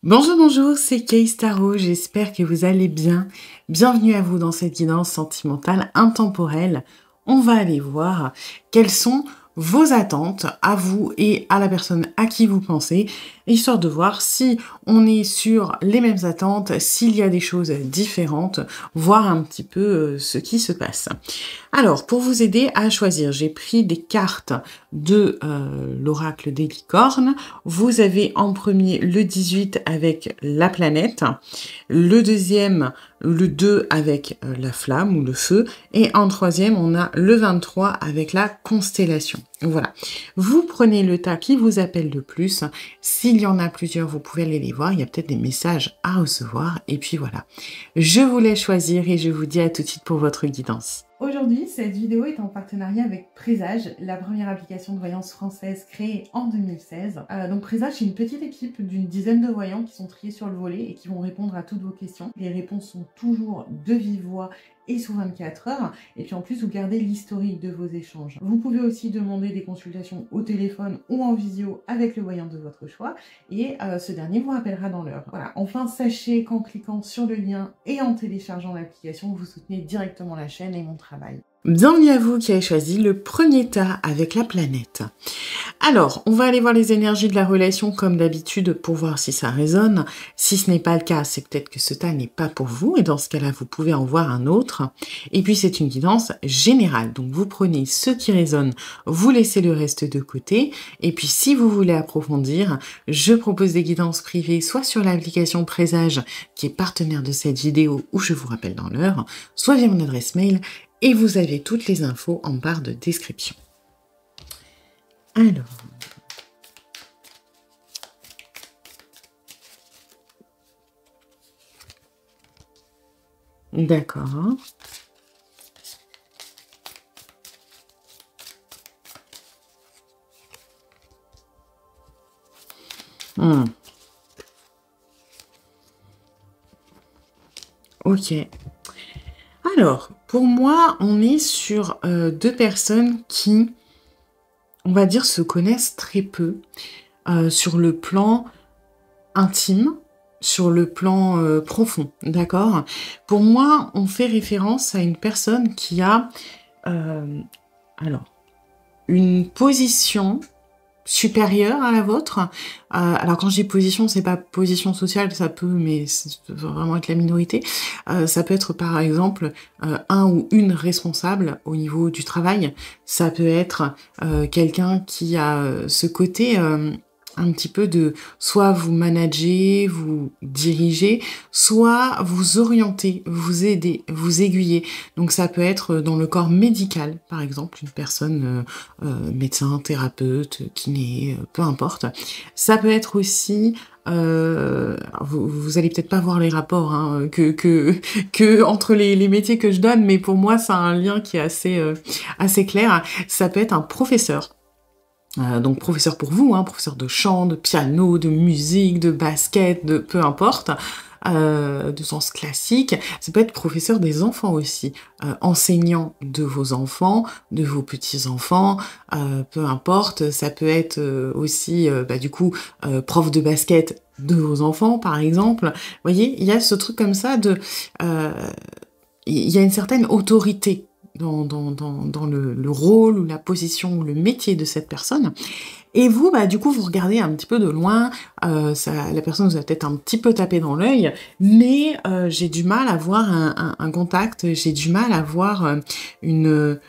Bonjour, bonjour, c'est Kay Tarot, j'espère que vous allez bien. Bienvenue à vous dans cette guidance sentimentale intemporelle. On va aller voir quelles sont vos attentes à vous et à la personne à qui vous pensez, histoire de voir si on est sur les mêmes attentes, s'il y a des choses différentes, voir un petit peu ce qui se passe. Alors, pour vous aider à choisir, j'ai pris des cartes de l'oracle des licornes. Vous avez en premier le 18 avec la planète, le deuxième, le 2 avec la flamme ou le feu, et en troisième, on a le 23 avec la constellation. Voilà. Vous prenez le tas qui vous appelle le plus. S'il y en a plusieurs, vous pouvez aller les voir. Il y a peut-être des messages à recevoir. Et puis voilà. Je vous laisse choisir et je vous dis à tout de suite pour votre guidance. Aujourd'hui, cette vidéo est en partenariat avec Présage, la première application de voyance française créée en 2016. Donc Présage, c'est une petite équipe d'une dizaine de voyants qui sont triés sur le volet et qui vont répondre à toutes vos questions. Les réponses sont toujours de vive voix et sous 24 heures. Et puis en plus, vous gardez l'historique de vos échanges. Vous pouvez aussi demander des consultations au téléphone ou en visio avec le voyant de votre choix. Et ce dernier vous rappellera dans l'heure. Voilà. Enfin, sachez qu'en cliquant sur le lien et en téléchargeant l'application, vous soutenez directement la chaîne et mon travail. Bienvenue à vous qui avez choisi le premier tas avec la planète. Alors, on va aller voir les énergies de la relation comme d'habitude pour voir si ça résonne. Si ce n'est pas le cas, c'est peut-être que ce tas n'est pas pour vous et dans ce cas-là, vous pouvez en voir un autre. Et puis, c'est une guidance générale. Donc, vous prenez ce qui résonne, vous laissez le reste de côté. Et puis, si vous voulez approfondir, je propose des guidances privées soit sur l'application Présage qui est partenaire de cette vidéo où je vous rappelle dans l'heure, soit via mon adresse mail. Et vous avez toutes les infos en barre de description. Alors. D'accord. Ok. Alors, pour moi, on est sur deux personnes qui, on va dire, se connaissent très peu sur le plan intime, sur le plan profond, d'accord? Pour moi, on fait référence à une personne qui a alors, une position supérieure à la vôtre. Alors quand je dis position, c'est pas position sociale, ça peut, mais ça peut vraiment être la minorité. Ça peut être par exemple un ou une responsable au niveau du travail. Ça peut être quelqu'un qui a ce côté un petit peu de soit vous manager, vous diriger, soit vous orienter, vous aider, vous aiguiller. Donc ça peut être dans le corps médical, par exemple, une personne médecin, thérapeute, kiné, peu importe. Ça peut être aussi vous allez peut-être pas voir les rapports hein, que entre les métiers que je donne, mais pour moi, ça a un lien qui est assez clair. Ça peut être un professeur. Donc professeur pour vous, hein, professeur de chant, de piano, de musique, de basket, de peu importe, de sens classique. Ça peut être professeur des enfants aussi, enseignant de vos enfants, de vos petits-enfants, peu importe. Ça peut être aussi, du coup, prof de basket de vos enfants, par exemple. Vous voyez, il y a ce truc comme ça de... il y a une certaine autorité dans le rôle ou la position ou le métier de cette personne. Et vous, du coup, vous regardez un petit peu de loin, la personne vous a peut-être un petit peu tapé dans l'œil, mais j'ai du mal à voir un contact, j'ai du mal à voir une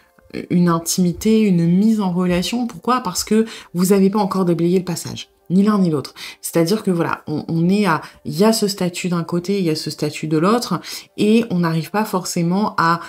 intimité, une mise en relation. Pourquoi? Parce que vous n'avez pas encore déblayé le passage. Ni l'un ni l'autre. C'est-à-dire que voilà, on est à... Il y a ce statut d'un côté, il y a ce statut de l'autre, et on n'arrive pas forcément à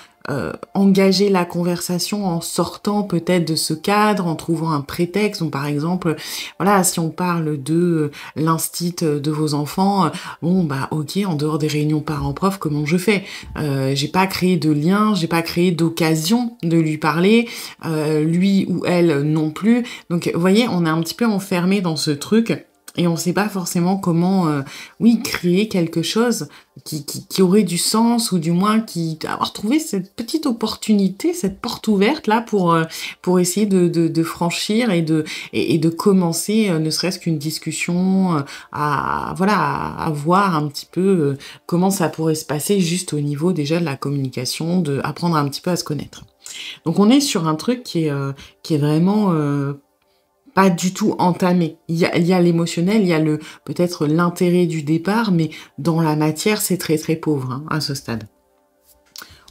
engager la conversation en sortant peut-être de ce cadre, en trouvant un prétexte. Donc par exemple, voilà, si on parle de l'instit de vos enfants, ok, en dehors des réunions parents-prof, comment je fais? J'ai pas créé de lien, j'ai pas créé d'occasion de lui parler, lui ou elle non plus. Donc vous voyez, on est un petit peu enfermé dans ce truc. et on ne sait pas forcément comment, oui, créer quelque chose qui aurait du sens ou du moins avoir trouvé cette petite opportunité, cette porte ouverte là pour essayer de franchir et de commencer, ne serait-ce qu'une discussion, voilà, à voir un petit peu, comment ça pourrait se passer juste au niveau déjà de la communication, de apprendre un petit peu à se connaître. Donc on est sur un truc qui est vraiment, pas du tout entamé. Il y a l'émotionnel, il y a peut-être l'intérêt du départ, mais dans la matière, c'est très, très pauvre, hein, à ce stade.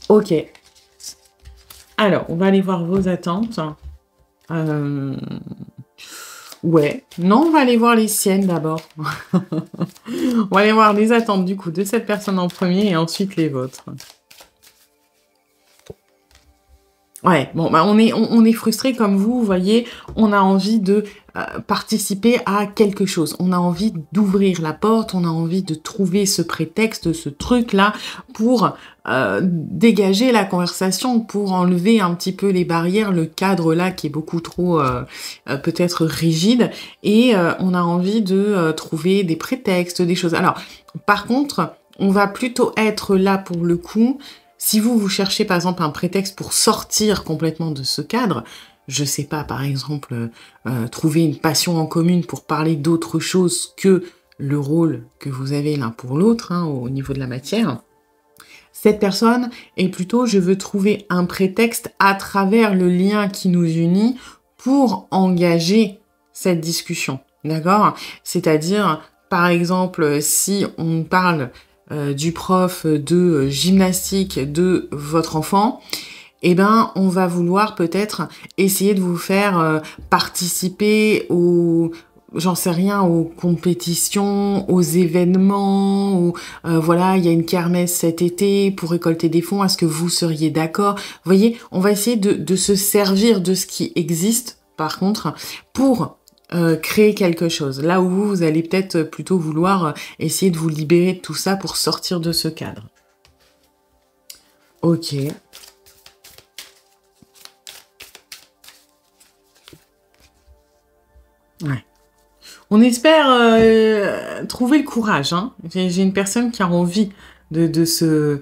OK. Alors, on va aller voir vos attentes. Ouais. Non, on va aller voir les siennes d'abord. On va aller voir les attentes, du coup, de cette personne en premier et ensuite les vôtres. Ouais, bon, bah, on est frustré comme vous voyez, on a envie de participer à quelque chose. On a envie d'ouvrir la porte, on a envie de trouver ce prétexte, ce truc-là, pour dégager la conversation, pour enlever un petit peu les barrières, le cadre-là qui est beaucoup trop peut-être rigide, et on a envie de trouver des prétextes, des choses. Alors, par contre, on va plutôt être là pour le coup. Si vous cherchez par exemple un prétexte pour sortir complètement de ce cadre, je sais pas, par exemple, trouver une passion en commune pour parler d'autre chose que le rôle que vous avez l'un pour l'autre, hein, au niveau de la matière. Cette personne est plutôt, je veux trouver un prétexte à travers le lien qui nous unit pour engager cette discussion, d'accord? C'est-à-dire, par exemple, si on parle du prof de gymnastique de votre enfant, eh ben, on va vouloir peut-être essayer de vous faire participer aux, j'en sais rien, aux compétitions, aux événements, voilà, il y a une kermesse cet été pour récolter des fonds, est-ce que vous seriez d'accord? Vous voyez, on va essayer de se servir de ce qui existe, par contre, pour créer quelque chose. Là où vous allez peut-être plutôt vouloir essayer de vous libérer de tout ça pour sortir de ce cadre. Ok. Ouais. On espère trouver le courage. Hein. J'ai une personne qui a envie de se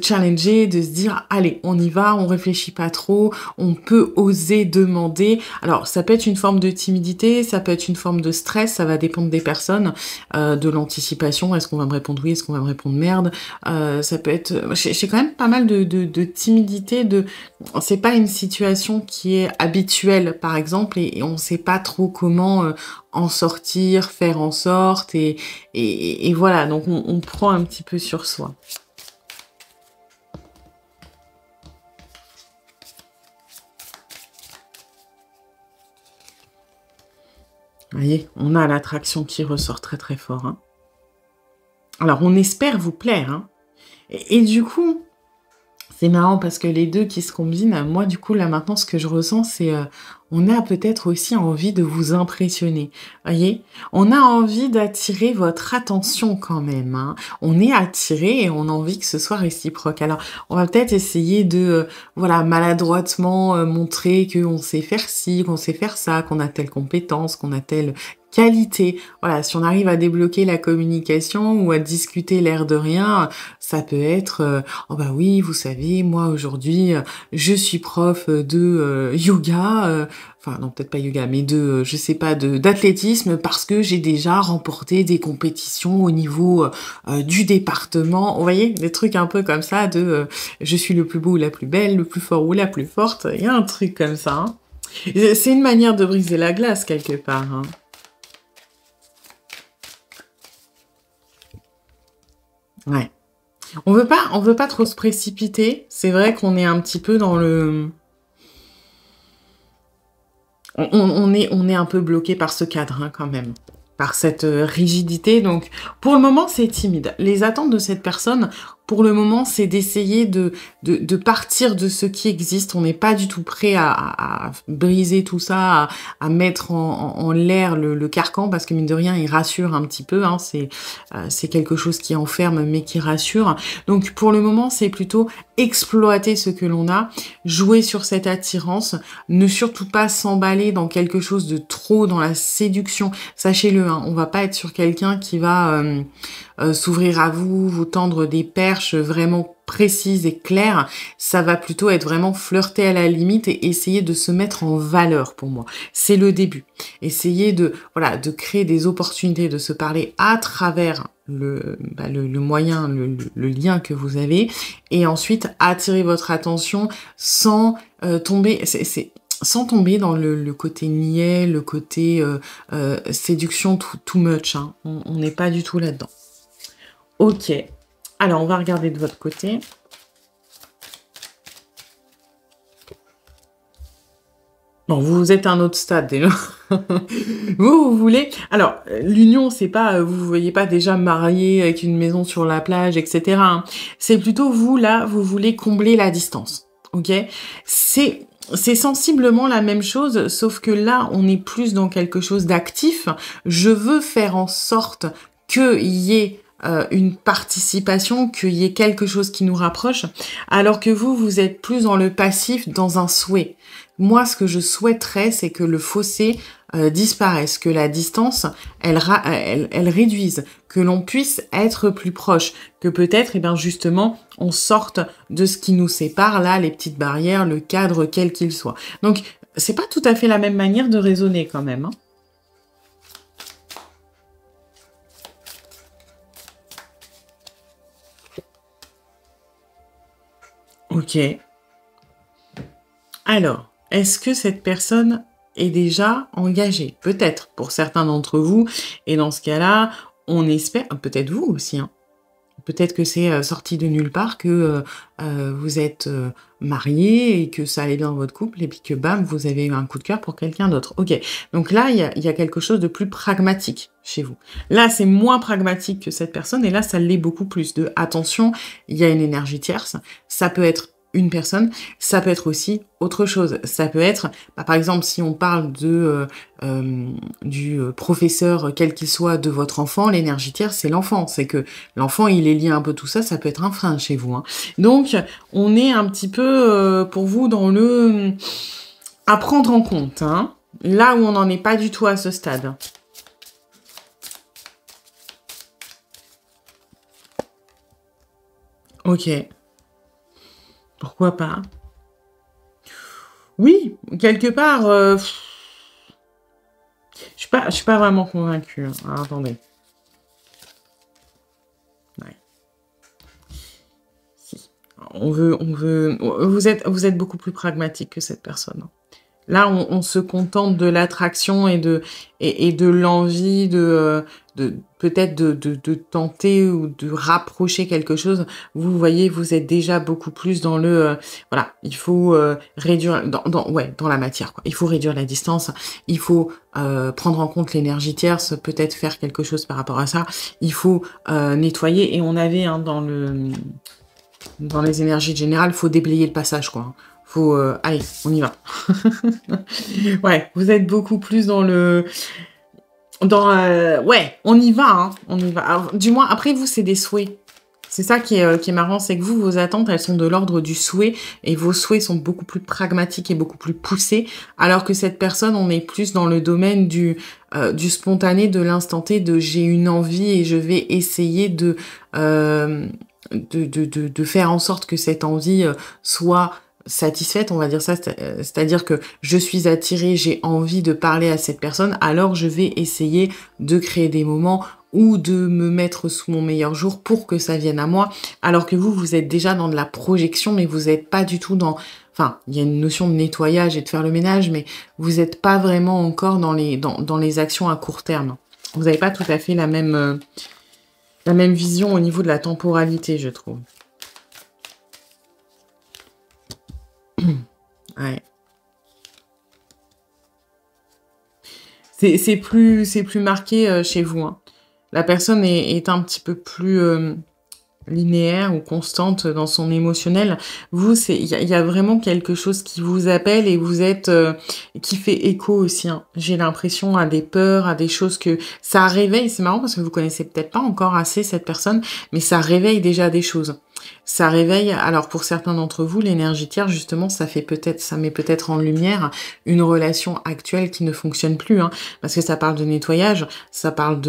challenger, de se dire allez, on y va, on réfléchit pas trop, on peut oser demander. Alors ça peut être une forme de timidité, ça peut être une forme de stress, ça va dépendre des personnes, de l'anticipation. Est-ce qu'on va me répondre oui, est-ce qu'on va me répondre merde? Ça peut être, j'ai quand même pas mal de timidité. C'est pas une situation qui est habituelle par exemple, et on sait pas trop comment en sortir, faire en sorte, et voilà, donc on prend un petit peu sur soi. Vous voyez, on a l'attraction qui ressort très très fort. Hein. Alors, on espère vous plaire. Hein. Et du coup, c'est marrant parce que les deux qui se combinent, moi du coup là maintenant ce que je ressens c'est on a peut-être aussi envie de vous impressionner, voyez, on a envie d'attirer votre attention quand même, hein. On est attiré et on a envie que ce soit réciproque. Alors on va peut-être essayer de voilà maladroitement montrer qu'on sait faire ci, qu'on sait faire ça, qu'on a telle compétence, qu'on a telle qualité. Voilà, si on arrive à débloquer la communication ou à discuter l'air de rien, ça peut être oh bah oui, vous savez, moi aujourd'hui, je suis prof de yoga, enfin non, peut-être pas yoga, mais de je sais pas, d'athlétisme parce que j'ai déjà remporté des compétitions au niveau du département. Vous voyez, des trucs un peu comme ça de je suis le plus beau ou la plus belle, le plus fort ou la plus forte. Il y a un truc comme ça. Hein. C'est une manière de briser la glace quelque part. Hein. Ouais. On veut pas trop se précipiter. C'est vrai qu'on est un petit peu dans le... On est un peu bloqué par ce cadre, hein, quand même. Par cette rigidité. Donc, pour le moment, c'est timide. Les attentes de cette personne, pour le moment, c'est d'essayer de partir de ce qui existe. On n'est pas du tout prêt à briser tout ça, à mettre en l'air le carcan, parce que mine de rien, il rassure un petit peu. Hein, c'est quelque chose qui enferme, mais qui rassure. Donc pour le moment, c'est plutôt exploiter ce que l'on a, jouer sur cette attirance, ne surtout pas s'emballer dans quelque chose de trop dans la séduction. Sachez-le, hein, on va pas être sur quelqu'un qui va s'ouvrir à vous, vous tendre des perches vraiment précises et claires. Ça va plutôt être vraiment flirter à la limite et essayer de se mettre en valeur pour moi. C'est le début. Essayer de créer des opportunités, de se parler à travers le moyen, le lien que vous avez, et ensuite attirer votre attention sans tomber. Sans tomber dans le côté niais, le côté séduction too much. Hein. On n'est pas du tout là-dedans. Ok. Alors, on va regarder de votre côté. Bon, vous êtes à un autre stade déjà. Vous voulez... Alors, l'union, c'est pas... vous voyez pas déjà marié avec une maison sur la plage, etc. Hein. C'est plutôt vous, là, vous voulez combler la distance. Ok ? C'est sensiblement la même chose, sauf que là, on est plus dans quelque chose d'actif. Je veux faire en sorte qu'il y ait une participation, qu'il y ait quelque chose qui nous rapproche, alors que vous êtes plus dans le passif, dans un souhait. Moi, ce que je souhaiterais, c'est que le fossé disparaisse, que la distance, elle réduise, que l'on puisse être plus proche, que peut-être, eh bien, justement, on sorte de ce qui nous sépare, là, les petites barrières, le cadre, quel qu'il soit. Donc, c'est pas tout à fait la même manière de raisonner quand même, hein. Ok. Alors, est-ce que cette personne est déjà engagée? Peut-être pour certains d'entre vous. Et dans ce cas-là, on espère, peut-être vous aussi, hein. Peut-être que c'est sorti de nulle part, que vous êtes mariés et que ça allait bien dans votre couple et puis que bam, vous avez eu un coup de cœur pour quelqu'un d'autre. Ok, donc là, il y a quelque chose de plus pragmatique chez vous. Là, c'est moins pragmatique que cette personne et là, ça l'est beaucoup plus. De attention, il y a une énergie tierce. Ça peut être une personne, ça peut être aussi autre chose. Ça peut être, par exemple, si on parle du professeur, quel qu'il soit, de votre enfant, l'énergie tierce, c'est l'enfant. C'est que l'enfant, il est lié un peu tout ça, ça peut être un frein chez vous. Hein. Donc, on est un petit peu, pour vous, dans le... à prendre en compte. Hein, là où on n'en est pas du tout à ce stade. Ok. Pourquoi pas? Oui, quelque part, je suis pas vraiment convaincue. Hein. Alors, attendez. Ouais. Si. Vous êtes beaucoup plus pragmatique que cette personne. Hein. Là, on se contente de l'attraction et de l'envie de peut-être de tenter ou de rapprocher quelque chose. Vous voyez, vous êtes déjà beaucoup plus dans le voilà, il faut réduire dans la matière quoi. Il faut réduire la distance, il faut prendre en compte l'énergie tierce, peut-être faire quelque chose par rapport à ça. Il faut nettoyer et on avait hein, dans les énergies générales, faut déblayer le passage quoi. Faut allez, on y va. Ouais, vous êtes beaucoup plus dans le ouais, on y va hein, on y va. Alors, du moins après vous c'est des souhaits. C'est ça qui est marrant, c'est que vous, vos attentes, elles sont de l'ordre du souhait, et vos souhaits sont beaucoup plus pragmatiques et beaucoup plus poussés, alors que cette personne, on est plus dans le domaine du spontané, de l'instant T, de j'ai une envie et je vais essayer de faire en sorte que cette envie soit satisfaite, on va dire ça, c'est-à-dire que je suis attirée, j'ai envie de parler à cette personne, alors je vais essayer de créer des moments ou de me mettre sous mon meilleur jour pour que ça vienne à moi, alors que vous êtes déjà dans de la projection, mais vous n'êtes pas du tout dans... Enfin, il y a une notion de nettoyage et de faire le ménage, mais vous n'êtes pas vraiment encore dans les actions à court terme. Vous n'avez pas tout à fait la même vision au niveau de la temporalité, je trouve. Ouais. C'est plus marqué chez vous. Hein. La personne est un petit peu plus linéaire ou constante dans son émotionnel. Vous, il y a vraiment quelque chose qui vous appelle et vous êtes qui fait écho aussi, hein. J'ai l'impression à des peurs, à des choses que ça réveille. C'est marrant parce que vous connaissez peut-être pas encore assez cette personne, mais ça réveille déjà des choses. Ça réveille, alors pour certains d'entre vous, l'énergie tiers, justement, ça met peut-être en lumière une relation actuelle qui ne fonctionne plus, hein, parce que ça parle de nettoyage, ça parle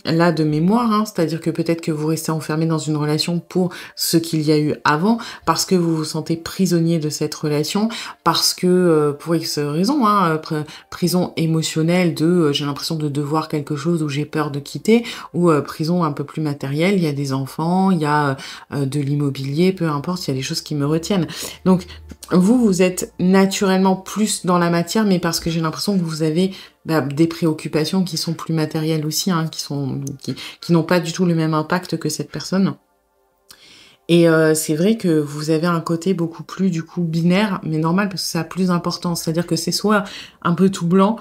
là, de mémoire, hein, c'est-à-dire que peut-être que vous restez enfermé dans une relation pour ce qu'il y a eu avant, parce que vous vous sentez prisonnier de cette relation, parce que, pour X raisons, hein, prison émotionnelle j'ai l'impression de devoir quelque chose ou j'ai peur de quitter, ou prison un peu plus matérielle, il y a des enfants, il y a de l'immobilier, peu importe, il y a des choses qui me retiennent. Donc, vous êtes naturellement plus dans la matière, mais parce que j'ai l'impression que vous avez des préoccupations qui sont plus matérielles aussi, hein, qui n'ont pas du tout le même impact que cette personne. Et c'est vrai que vous avez un côté beaucoup plus, du coup, binaire, mais normal, parce que ça a plus d'importance. C'est-à-dire que c'est soit un peu tout blanc,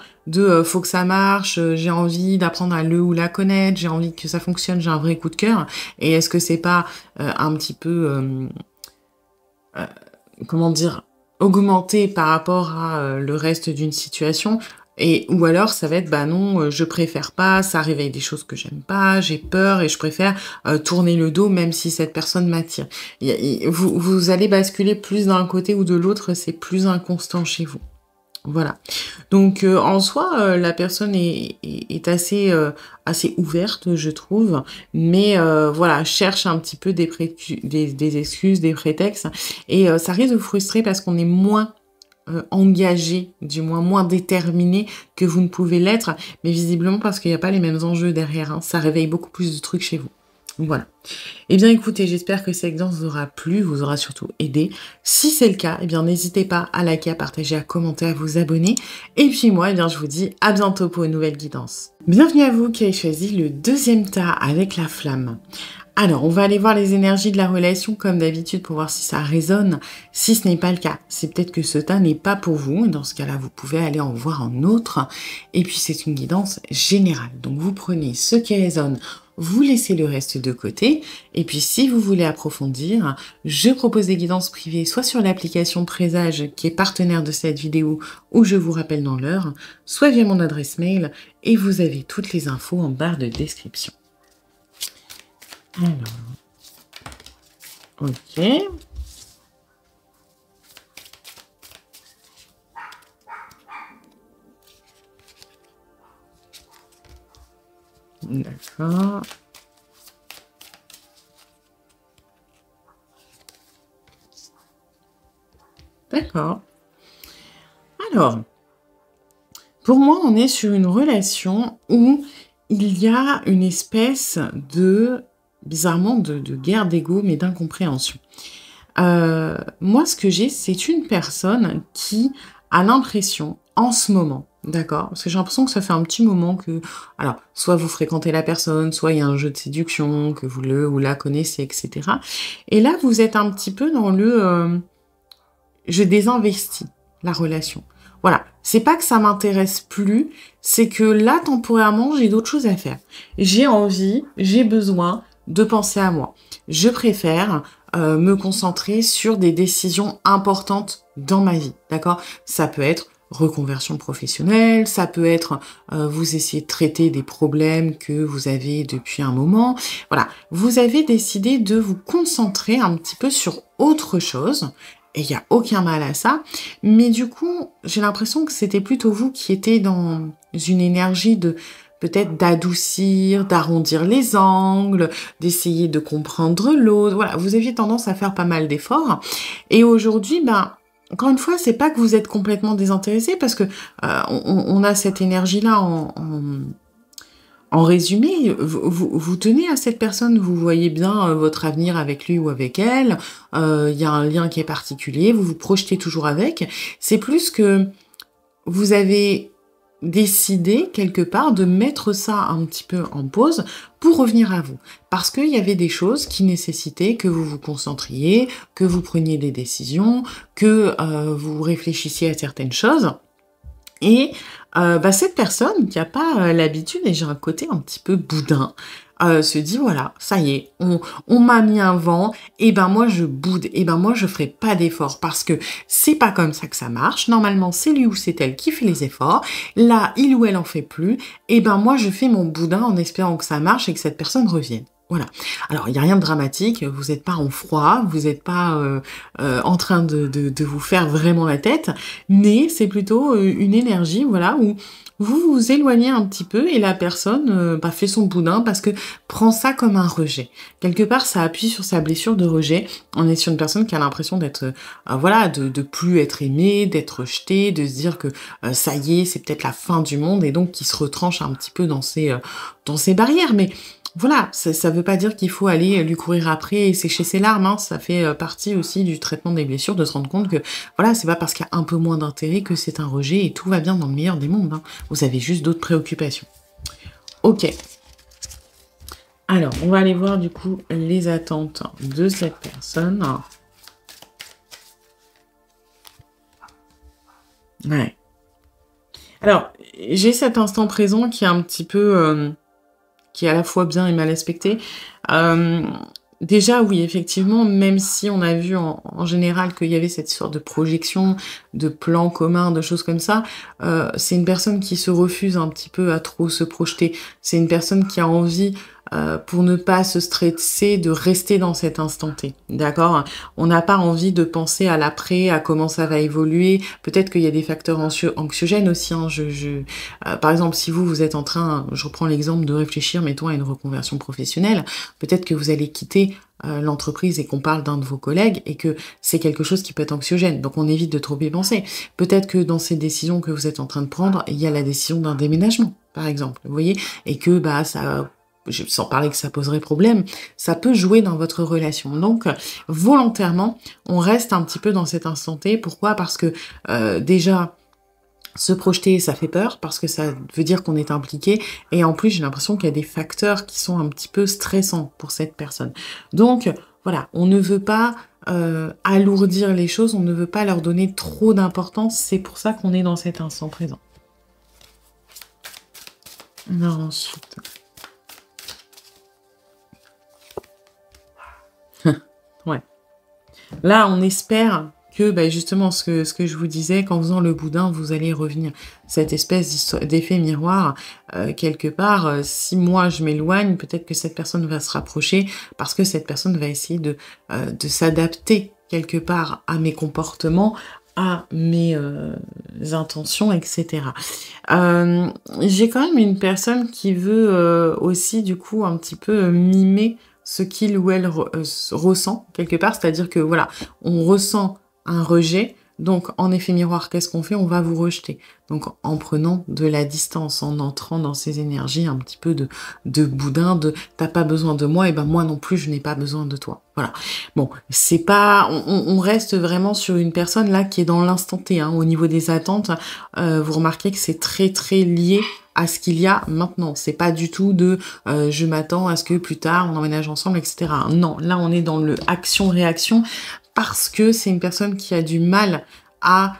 faut que ça marche, j'ai envie d'apprendre à le ou la connaître, j'ai envie que ça fonctionne, j'ai un vrai coup de cœur. Et est-ce que c'est pas un petit peu, comment dire, augmenté par rapport à le reste d'une situation? Ou alors ça va être, bah non, je préfère pas, ça réveille des choses que j'aime pas, j'ai peur et je préfère tourner le dos même si cette personne m'attire. Vous allez basculer plus d'un côté ou de l'autre, c'est plus inconstant chez vous. Voilà. Donc en soi, la personne est assez ouverte, je trouve, mais voilà, cherche un petit peu des excuses, des prétextes, et ça risque de vous frustrer parce qu'on est moins engagé, du moins déterminé que vous ne pouvez l'être, mais visiblement parce qu'il n'y a pas les mêmes enjeux derrière, hein. Ça réveille beaucoup plus de trucs chez vous. Voilà. Eh bien, écoutez, j'espère que cette guidance vous aura plu, vous aura surtout aidé. Si c'est le cas, eh bien, n'hésitez pas à liker, à partager, à commenter, à vous abonner. Et puis moi, eh bien, je vous dis à bientôt pour une nouvelle guidance. Bienvenue à vous qui avez choisi le deuxième tas avec la flamme. Alors, on va aller voir les énergies de la relation comme d'habitude pour voir si ça résonne. Si ce n'est pas le cas, c'est peut-être que ce tas n'est pas pour vous. Dans ce cas-là, vous pouvez aller en voir un autre. Et puis, c'est une guidance générale. Donc, vous prenez ce qui résonne, vous laissez le reste de côté. Et puis, si vous voulez approfondir, je propose des guidances privées, soit sur l'application Présage, qui est partenaire de cette vidéo, où je vous rappelle dans l'heure, soit via mon adresse mail. Et vous avez toutes les infos en barre de description. Alors, ok. D'accord. D'accord. Alors, pour moi, on est sur une relation où il y a une espèce bizarrement, de guerre d'ego, mais d'incompréhension. Moi, ce que j'ai, c'est une personne qui a l'impression, en ce moment, d'accord, parce que j'ai l'impression que ça fait un petit moment que, alors, soit vous fréquentez la personne, soit il y a un jeu de séduction, que vous le ou la connaissez, etc. Et là, vous êtes un petit peu dans je désinvestis la relation. Voilà, c'est pas que ça m'intéresse plus, c'est que là, temporairement, j'ai d'autres choses à faire. J'ai envie, j'ai besoin de penser à moi. Je préfère me concentrer sur des décisions importantes dans ma vie, d'accord? Ça peut être reconversion professionnelle, ça peut être vous essayez de traiter des problèmes que vous avez depuis un moment. Voilà, vous avez décidé de vous concentrer un petit peu sur autre chose. Et il n'y a aucun mal à ça. Mais du coup, j'ai l'impression que c'était plutôt vous qui étiez dans une énergie peut-être d'adoucir, d'arrondir les angles, d'essayer de comprendre l'autre. Voilà, vous aviez tendance à faire pas mal d'efforts. Et aujourd'hui, encore une fois, c'est pas que vous êtes complètement désintéressé parce que on a cette énergie-là en résumé, vous tenez à cette personne, vous voyez bien votre avenir avec lui ou avec elle, il y a un lien qui est particulier, vous vous projetez toujours avec. C'est plus que vous avez décidé quelque part de mettre ça un petit peu en pause pour revenir à vous. Parce qu'il y avait des choses qui nécessitaient que vous vous concentriez, que vous preniez des décisions, que vous réfléchissiez à certaines choses. Et cette personne qui n'a pas l'habitude, et j'ai un côté un petit peu boudin, se dit: «Voilà, ça y est, on m'a mis un vent et ben moi je boude et ben moi je ferai pas d'efforts parce que c'est pas comme ça que ça marche. Normalement, c'est lui ou c'est elle qui fait les efforts. Là, il ou elle en fait plus et ben moi je fais mon boudin en espérant que ça marche et que cette personne revienne». Voilà. Alors, il y a rien de dramatique, vous êtes pas en froid, vous êtes pas, en train de vous faire vraiment la tête, mais c'est plutôt, une énergie, voilà, où vous vous éloignez un petit peu et la personne, bah, fait son boudin parce que prend ça comme un rejet. Quelque part, ça appuie sur sa blessure de rejet. On est sur une personne qui a l'impression d'être, voilà, de plus être aimée, d'être rejetée, de se dire que, ça y est, c'est peut-être la fin du monde et donc qui se retranche un petit peu dans ses barrières. Mais voilà, ça veut pas dire qu'il faut aller lui courir après et sécher ses larmes, hein. Ça fait, partie aussi du traitement des blessures de se rendre compte que, voilà, c'est pas parce qu'il y a un peu moins d'intérêt que c'est un rejet et tout va bien dans le meilleur des mondes, hein. Vous avez juste d'autres préoccupations. OK. Alors, on va aller voir du coup les attentes de cette personne. Ouais. Alors, j'ai cet instant présent qui est un petit peu, qui est à la fois bien et mal aspecté. Hem, Déjà, oui, effectivement, même si on a vu en général qu'il y avait cette sorte de projection, de plan commun, de choses comme ça, c'est une personne qui se refuse un petit peu à trop se projeter. C'est une personne qui a envie, pour ne pas se stresser, de rester dans cet instant T, d'accord? On n'a pas envie de penser à l'après, à comment ça va évoluer. Peut-être qu'il y a des facteurs anxiogènes aussi, hein. Par exemple, si vous êtes en train, je reprends l'exemple de réfléchir, mettons, à une reconversion professionnelle, peut-être que vous allez quitter, l'entreprise et qu'on parle d'un de vos collègues et que c'est quelque chose qui peut être anxiogène. Donc on évite de trop y penser. Peut-être que dans ces décisions que vous êtes en train de prendre, il y a la décision d'un déménagement, par exemple, vous voyez? Et que, bah, sans parler que ça poserait problème, ça peut jouer dans votre relation. Donc, volontairement, on reste un petit peu dans cet instant T. Pourquoi? Parce que, déjà, se projeter, ça fait peur parce que ça veut dire qu'on est impliqué et en plus, j'ai l'impression qu'il y a des facteurs qui sont un petit peu stressants pour cette personne. Donc voilà, on ne veut pas, alourdir les choses, on ne veut pas leur donner trop d'importance, c'est pour ça qu'on est dans cet instant présent. Alors ensuite, ouais. Là, on espère que, bah, justement, ce que je vous disais, qu'en faisant le boudin, vous allez revenir. Cette espèce d'effet miroir, quelque part, si moi je m'éloigne, peut-être que cette personne va se rapprocher parce que cette personne va essayer de s'adapter quelque part à mes comportements, à mes intentions, etc. J'ai quand même une personne qui veut aussi, du coup, un petit peu mimer ce qu'il ou elle ressent quelque part, c'est-à-dire que voilà, on ressent un rejet, donc en effet miroir, qu'est-ce qu'on fait? On va vous rejeter. Donc en prenant de la distance, en entrant dans ces énergies un petit peu de boudin, de t'as pas besoin de moi, et ben moi non plus je n'ai pas besoin de toi. Voilà. Bon, c'est pas, on reste vraiment sur une personne là qui est dans l'instant T, hein, au niveau des attentes. Vous remarquez que c'est très très lié à ce qu'il y a maintenant. C'est pas du tout de je m'attends à ce que plus tard on emménage ensemble, etc. Non, là on est dans le action-réaction parce que c'est une personne qui a du mal à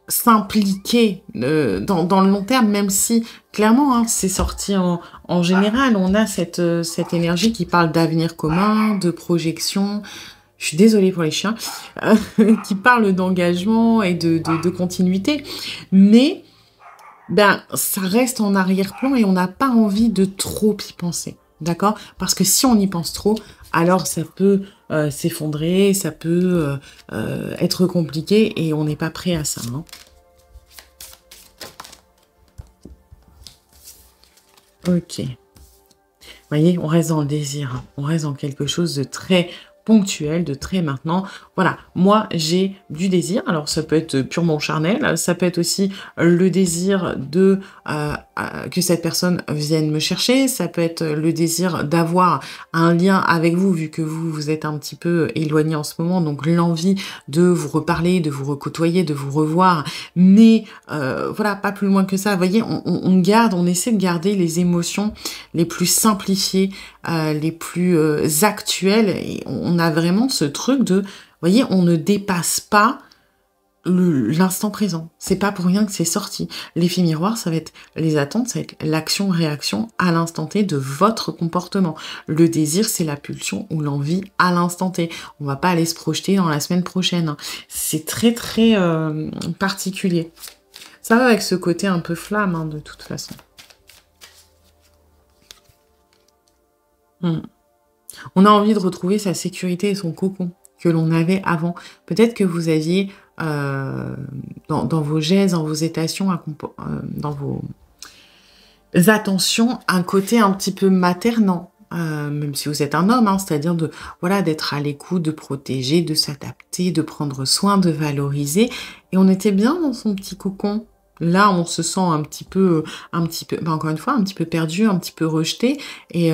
s'impliquer dans le long terme, même si clairement hein, c'est sorti en général. On a cette énergie qui parle d'avenir commun, de projection. Je suis désolée pour les chiens, qui parle d'engagement et de continuité, mais ben, ça reste en arrière-plan et on n'a pas envie de trop y penser, d'accord? Parce que si on y pense trop, alors ça peut s'effondrer, ça peut être compliqué et on n'est pas prêt à ça, hein. Ok. Vous voyez, on reste dans le désir, hein. On reste dans quelque chose de très ponctuel, de très maintenant. Voilà, moi j'ai du désir, alors ça peut être purement charnel, ça peut être aussi le désir de que cette personne vienne me chercher, ça peut être le désir d'avoir un lien avec vous, vu que vous êtes un petit peu éloigné en ce moment, donc l'envie de vous reparler, de vous recôtoyer, de vous revoir, mais voilà, pas plus loin que ça. Vous voyez, on essaie de garder les émotions les plus simplifiées, les plus actuelles, et on a vraiment ce truc de, vous voyez, on ne dépasse pas l'instant présent. C'est pas pour rien que c'est sorti. L'effet miroir, ça va être les attentes, ça va être l'action-réaction à l'instant T de votre comportement. Le désir, c'est la pulsion ou l'envie à l'instant T. On va pas aller se projeter dans la semaine prochaine, hein. C'est très très particulier. Ça va avec ce côté un peu flamme, hein, de toute façon. On a envie de retrouver sa sécurité et son cocon que l'on avait avant. Peut-être que vous aviez dans vos gestes, dans vos étations, dans vos attentions, un côté un petit peu maternant. Même si vous êtes un homme, hein, c'est-à-dire de voilà, d'être à l'écoute, de protéger, de s'adapter, de prendre soin, de valoriser. Et on était bien dans son petit cocon. Là, on se sent un petit peu, ben, encore une fois, un petit peu perdu, un petit peu rejeté. Et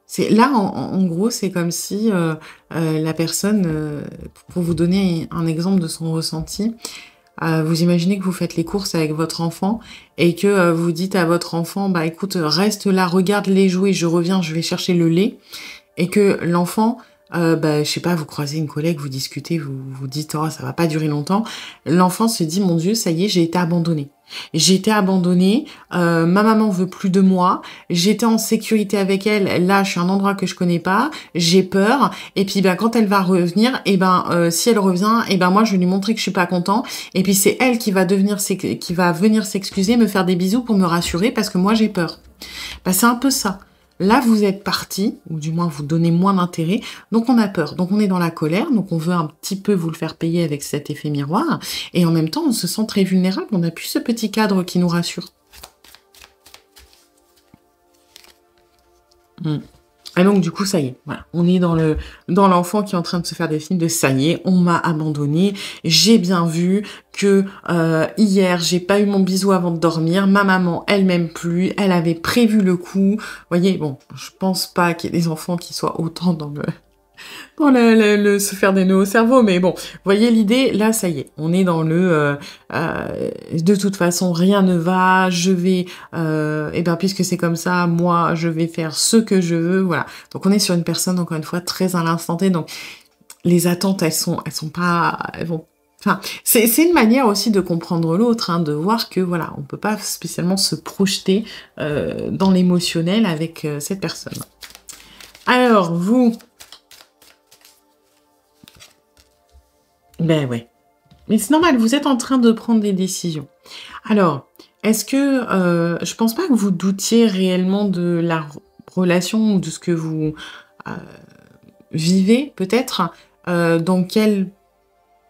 c'est là, en gros, c'est comme si la personne, pour vous donner un exemple de son ressenti, vous imaginez que vous faites les courses avec votre enfant et que vous dites à votre enfant, bah écoute, reste là, regarde les jouets, je reviens, je vais chercher le lait. Et que l'enfant, bah, je sais pas, vous croisez une collègue, vous discutez, vous dites, oh, ça va pas durer longtemps. L'enfant se dit, mon Dieu, ça y est, j'ai été abandonné. J'ai été abandonnée, ma maman veut plus de moi, j'étais en sécurité avec elle, là je suis à un endroit que je connais pas, j'ai peur, et puis ben, quand elle va revenir, et ben si elle revient, et ben moi je vais lui montrer que je suis pas content, et puis c'est elle qui va venir s'excuser, me faire des bisous pour me rassurer parce que moi j'ai peur. Ben, c'est un peu ça. Là, vous êtes parti, ou du moins vous donnez moins d'intérêt, donc on a peur, donc on est dans la colère, donc on veut un petit peu vous le faire payer avec cet effet miroir, et en même temps on se sent très vulnérable, on n'a plus ce petit cadre qui nous rassure. Et donc du coup, ça y est, voilà, on est dans l'enfant qui est en train de se faire des films de ça y est, on m'a abandonné, j'ai bien vu que hier, j'ai pas eu mon bisou avant de dormir, ma maman, elle m'aime plus, elle avait prévu le coup. Vous voyez, bon, je pense pas qu'il y ait des enfants qui soient autant dans se faire des nœuds au cerveau, mais bon, vous voyez l'idée, là, ça y est, on est dans de toute façon, rien ne va, je vais, et ben puisque c'est comme ça, moi, je vais faire ce que je veux, voilà. Donc on est sur une personne, encore une fois, très à l'instant T, donc les attentes, elles sont pas, elles vont. Enfin, c'est une manière aussi de comprendre l'autre, hein, de voir que voilà, on peut pas spécialement se projeter dans l'émotionnel avec cette personne. Alors vous. Ben ouais. Mais c'est normal, vous êtes en train de prendre des décisions. Alors, est-ce que... je pense pas que vous doutiez réellement de la relation ou de ce que vous vivez, peut-être, dans quelle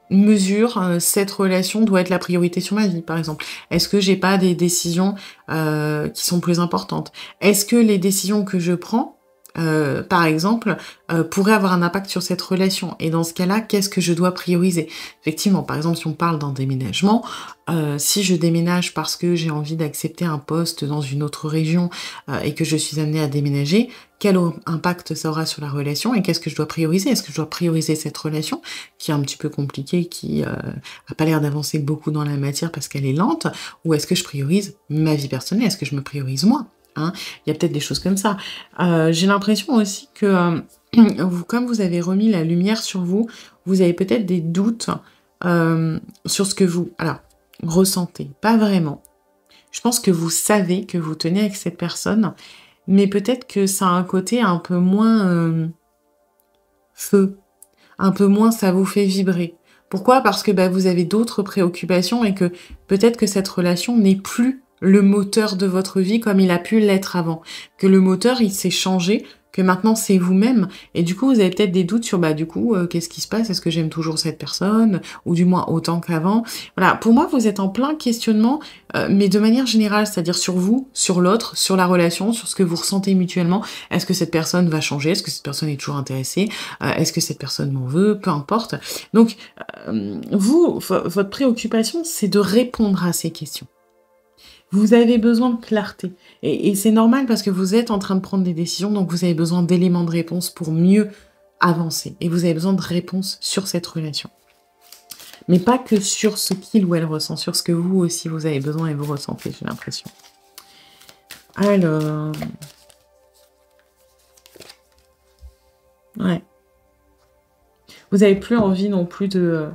mesure cette relation doit être la priorité sur ma vie, par exemple. Est-ce que j'ai pas des décisions qui sont plus importantes? Est-ce que les décisions que je prends, par exemple, pourrait avoir un impact sur cette relation. Et dans ce cas-là, qu'est-ce que je dois prioriser? Effectivement, par exemple, si on parle d'un déménagement, si je déménage parce que j'ai envie d'accepter un poste dans une autre région et que je suis amenée à déménager, quel impact ça aura sur la relation et qu'est-ce que je dois prioriser? Est-ce que je dois prioriser cette relation qui est un petit peu compliquée, qui a pas l'air d'avancer beaucoup dans la matière parce qu'elle est lente, ou est-ce que je priorise ma vie personnelle? Est-ce que je me priorise moi? Hein, il y a peut-être des choses comme ça. J'ai l'impression aussi que, comme vous avez remis la lumière sur vous, vous avez peut-être des doutes sur ce que vous ressentez. Pas vraiment. Je pense que vous savez que vous tenez avec cette personne, mais peut-être que ça a un côté un peu moins feu. Un peu moins ça vous fait vibrer. Pourquoi? Parce que vous avez d'autres préoccupations et que peut-être que cette relation n'est plus le moteur de votre vie comme il a pu l'être avant. Que le moteur, il s'est changé, que maintenant c'est vous-même. Et du coup, vous avez peut-être des doutes sur, qu'est-ce qui se passe? Est-ce que j'aime toujours cette personne? Ou du moins autant qu'avant? Voilà, pour moi, vous êtes en plein questionnement, mais de manière générale, c'est-à-dire sur vous, sur l'autre, sur la relation, sur ce que vous ressentez mutuellement. Est-ce que cette personne va changer? Est-ce que cette personne est toujours intéressée? Est-ce que cette personne m'en veut? Peu importe. Donc, votre préoccupation, c'est de répondre à ces questions. Vous avez besoin de clarté. Et c'est normal parce que vous êtes en train de prendre des décisions, donc vous avez besoin d'éléments de réponse pour mieux avancer. Et vous avez besoin de réponses sur cette relation. Mais pas que sur ce qu'il ou elle ressent, sur ce que vous aussi vous avez besoin et vous ressentez, j'ai l'impression. Alors... Ouais. Vous n'avez plus envie non plus de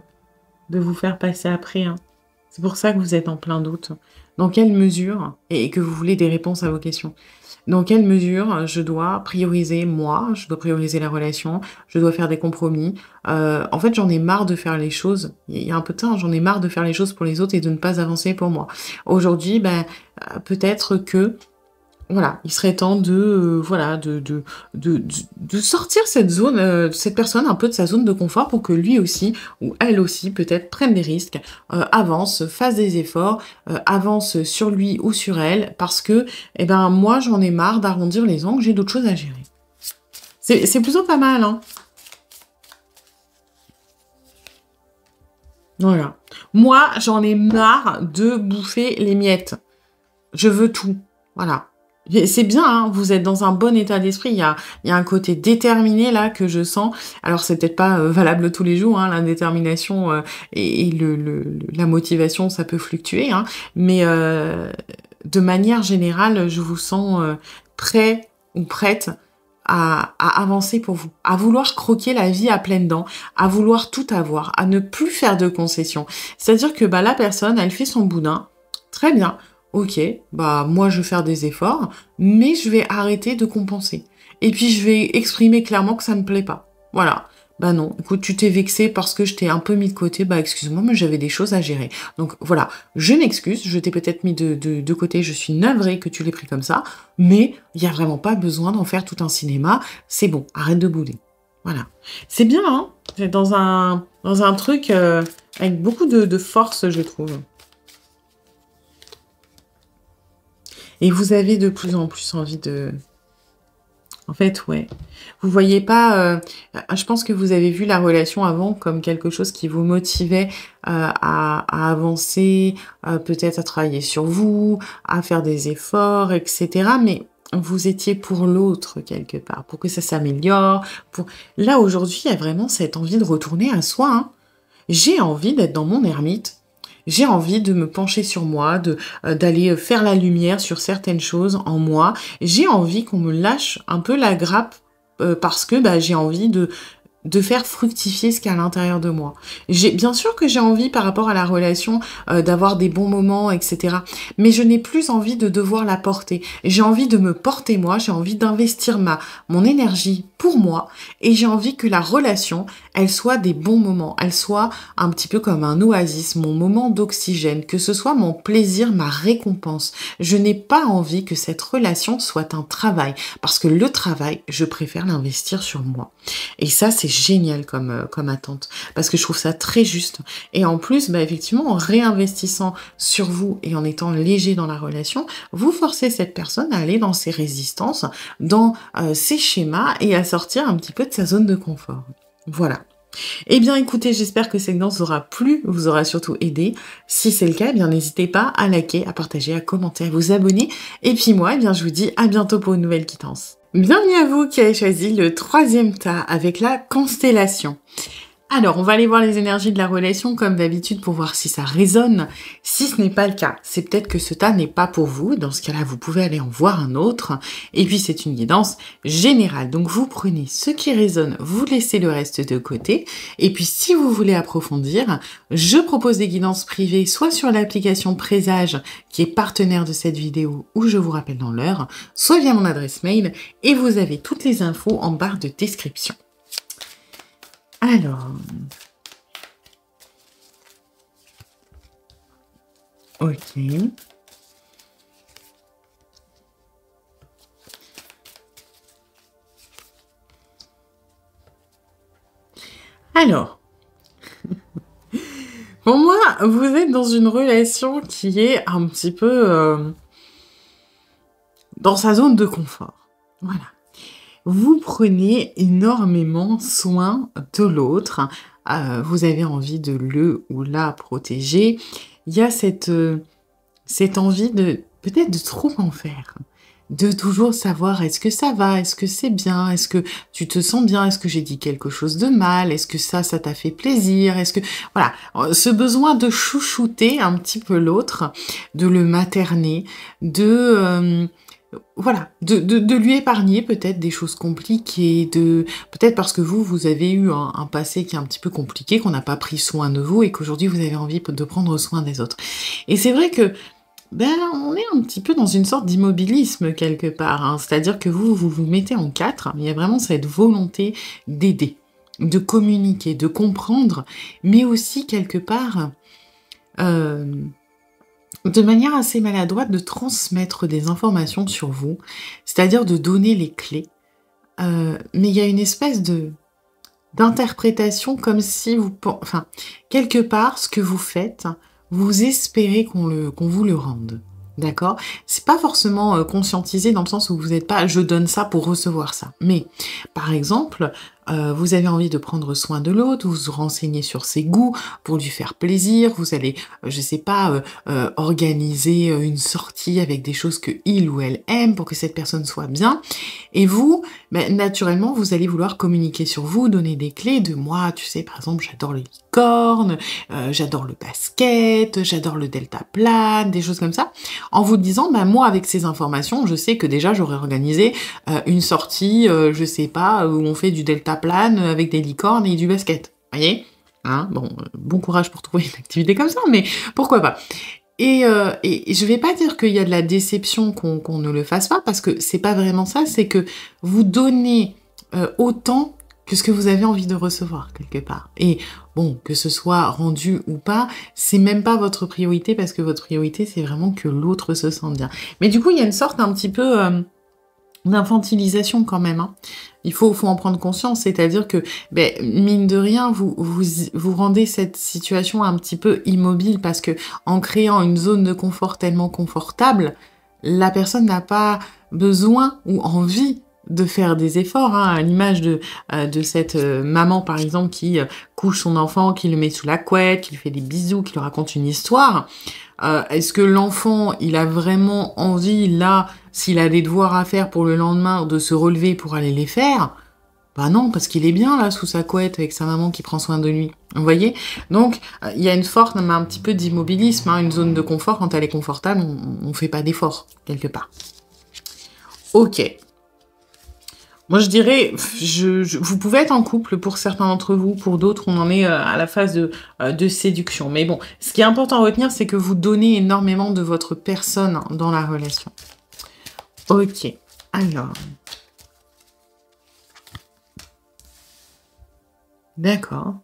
de vous faire passer après, hein. C'est pour ça que vous êtes en plein doute. Dans quelle mesure, et que vous voulez des réponses à vos questions, dans quelle mesure je dois prioriser moi, je dois prioriser la relation, je dois faire des compromis. En fait, j'en ai marre de faire les choses. Il y a un peu de temps, j'en ai marre de faire les choses pour les autres et de ne pas avancer pour moi. Aujourd'hui, ben, peut-être que voilà, il serait temps de, voilà, de sortir cette zone, cette personne un peu de sa zone de confort pour que lui aussi, ou elle aussi, peut-être, prenne des risques, avance, fasse des efforts, avance sur lui ou sur elle, parce que, eh ben, moi, j'en ai marre d'arrondir les angles, j'ai d'autres choses à gérer. C'est plutôt pas mal, hein. Voilà. Moi, j'en ai marre de bouffer les miettes. Je veux tout. Voilà. C'est bien, hein, vous êtes dans un bon état d'esprit. Il y a un côté déterminé là que je sens. Alors c'est peut-être pas valable tous les jours, hein, la détermination et la motivation, ça peut fluctuer, hein, mais de manière générale, je vous sens prêt ou prête à avancer pour vous, à vouloir croquer la vie à pleines dents, à vouloir tout avoir, à ne plus faire de concessions. C'est-à-dire que bah, la personne, elle fait son boudin, très bien. Ok, bah moi je vais faire des efforts, mais je vais arrêter de compenser. Et puis je vais exprimer clairement que ça me plaît pas. Voilà. Bah non, écoute, tu t'es vexé parce que je t'ai un peu mis de côté, bah excuse-moi, mais j'avais des choses à gérer. Donc voilà, je m'excuse, je t'ai peut-être mis de côté, je suis navrée que tu l'aies pris comme ça, mais il n'y a vraiment pas besoin d'en faire tout un cinéma, c'est bon, arrête de bouder. Voilà. C'est bien, hein, c'est dans un truc avec beaucoup de force, je trouve. Et vous avez de plus en plus envie de... En fait, ouais. Vous voyez pas... je pense que vous avez vu la relation avant comme quelque chose qui vous motivait à avancer, peut-être à travailler sur vous, à faire des efforts, etc. Mais vous étiez pour l'autre quelque part, pour que ça s'améliore. Pour... Là, aujourd'hui, il y a vraiment cette envie de retourner à soi, hein. J'ai envie d'être dans mon ermite. J'ai envie de me pencher sur moi, d'aller faire la lumière sur certaines choses en moi. J'ai envie qu'on me lâche un peu la grappe parce que bah, j'ai envie de faire fructifier ce qu'il y a à l'intérieur de moi. Bien sûr que j'ai envie par rapport à la relation d'avoir des bons moments, etc. Mais je n'ai plus envie de devoir la porter. J'ai envie de me porter moi, j'ai envie d'investir mon énergie pour moi et j'ai envie que la relation, elle soit des bons moments, elle soit un petit peu comme un oasis, mon moment d'oxygène, que ce soit mon plaisir, ma récompense. Je n'ai pas envie que cette relation soit un travail parce que le travail, je préfère l'investir sur moi. Et ça, c'est génial comme attente, parce que je trouve ça très juste. Et en plus, bah, effectivement, en réinvestissant sur vous et en étant léger dans la relation, vous forcez cette personne à aller dans ses résistances, dans ses schémas et à sortir un petit peu de sa zone de confort. Voilà. Eh bien, écoutez, j'espère que cette guidance vous aura plu, vous aura surtout aidé. Si c'est le cas, eh bien, n'hésitez pas à liker, à partager, à commenter, à vous abonner. Et puis moi, eh bien, je vous dis à bientôt pour une nouvelle quittance. Bienvenue à vous qui avez choisi le 3e tas avec la constellation. Alors, on va aller voir les énergies de la relation comme d'habitude pour voir si ça résonne. Si ce n'est pas le cas, c'est peut-être que ce tas n'est pas pour vous. Dans ce cas-là, vous pouvez aller en voir un autre. Et puis, c'est une guidance générale. Donc, vous prenez ce qui résonne, vous laissez le reste de côté. Et puis, si vous voulez approfondir, je propose des guidances privées, soit sur l'application Présage, qui est partenaire de cette vidéo, où je vous rappelle dans l'heure, soit via mon adresse mail. Et vous avez toutes les infos en barre de description. Alors, ok. Alors, pour moi, vous êtes dans une relation qui est un petit peu dans sa zone de confort. Voilà. Vous prenez énormément soin de l'autre. Vous avez envie de le ou la protéger. Il y a cette envie de peut-être de trop en faire. De toujours savoir est-ce que ça va, est-ce que c'est bien, est-ce que tu te sens bien, est-ce que j'ai dit quelque chose de mal, est-ce que ça t'a fait plaisir, est-ce que... Voilà, ce besoin de chouchouter un petit peu l'autre, de le materner, de voilà, de lui épargner peut-être des choses compliquées, peut-être parce que vous avez eu un passé qui est un petit peu compliqué, qu'on n'a pas pris soin de vous et qu'aujourd'hui vous avez envie de prendre soin des autres. Et c'est vrai que, ben, on est un petit peu dans une sorte d'immobilisme quelque part, hein. C'est-à-dire que vous mettez en 4, il y a vraiment cette volonté d'aider, de communiquer, de comprendre, mais aussi quelque part, de manière assez maladroite, de transmettre des informations sur vous, c'est-à-dire de donner les clés. Mais il y a une espèce d'interprétation comme si enfin, quelque part, ce que vous faites, vous espérez qu'on vous le rende. D'accord? C'est pas forcément conscientisé dans le sens où vous n'êtes pas je donne ça pour recevoir ça. Mais par exemple, vous avez envie de prendre soin de l'autre, vous vous renseignez sur ses goûts pour lui faire plaisir, vous allez, je sais pas, organiser une sortie avec des choses que il ou elle aime pour que cette personne soit bien. Et vous, ben, naturellement, vous allez vouloir communiquer sur vous, donner des clés de moi, tu sais, par exemple, j'adore les licornes, j'adore le basket, j'adore le deltaplane, des choses comme ça, en vous disant, bah moi, avec ces informations, je sais que déjà, j'aurais organisé une sortie, je sais pas, où on fait du deltaplane avec des licornes et du basket. Voyez? Hein, bon, bon courage pour trouver une activité comme ça, mais pourquoi pas? Et je vais pas dire qu'il y a de la déception qu'on ne le fasse pas, parce que c'est pas vraiment ça, c'est que vous donnez autant que ce que vous avez envie de recevoir, quelque part. Et bon, que ce soit rendu ou pas, c'est même pas votre priorité, parce que votre priorité, c'est vraiment que l'autre se sente bien. Mais du coup, il y a une sorte un petit peu d'infantilisation quand même, hein. Il faut en prendre conscience, c'est-à-dire que, ben, mine de rien, vous rendez cette situation un petit peu immobile, parce que en créant une zone de confort tellement confortable, la personne n'a pas besoin ou envie de faire des efforts, hein, à l'image de cette maman, par exemple, qui couche son enfant, qui le met sous la couette, qui lui fait des bisous, qui lui raconte une histoire. Est-ce que l'enfant, il a vraiment envie, là, s'il a des devoirs à faire pour le lendemain, de se relever pour aller les faire? Bah non, parce qu'il est bien, là, sous sa couette, avec sa maman qui prend soin de lui. Vous voyez? Donc, il y a une forme, un petit peu d'immobilisme, hein, une zone de confort, quand elle est confortable, on fait pas d'effort, quelque part. Ok. Moi, je dirais, vous pouvez être en couple pour certains d'entre vous, pour d'autres, on en est à la phase de séduction. Mais bon, ce qui est important à retenir, c'est que vous donnez énormément de votre personne dans la relation. Ok, alors. D'accord.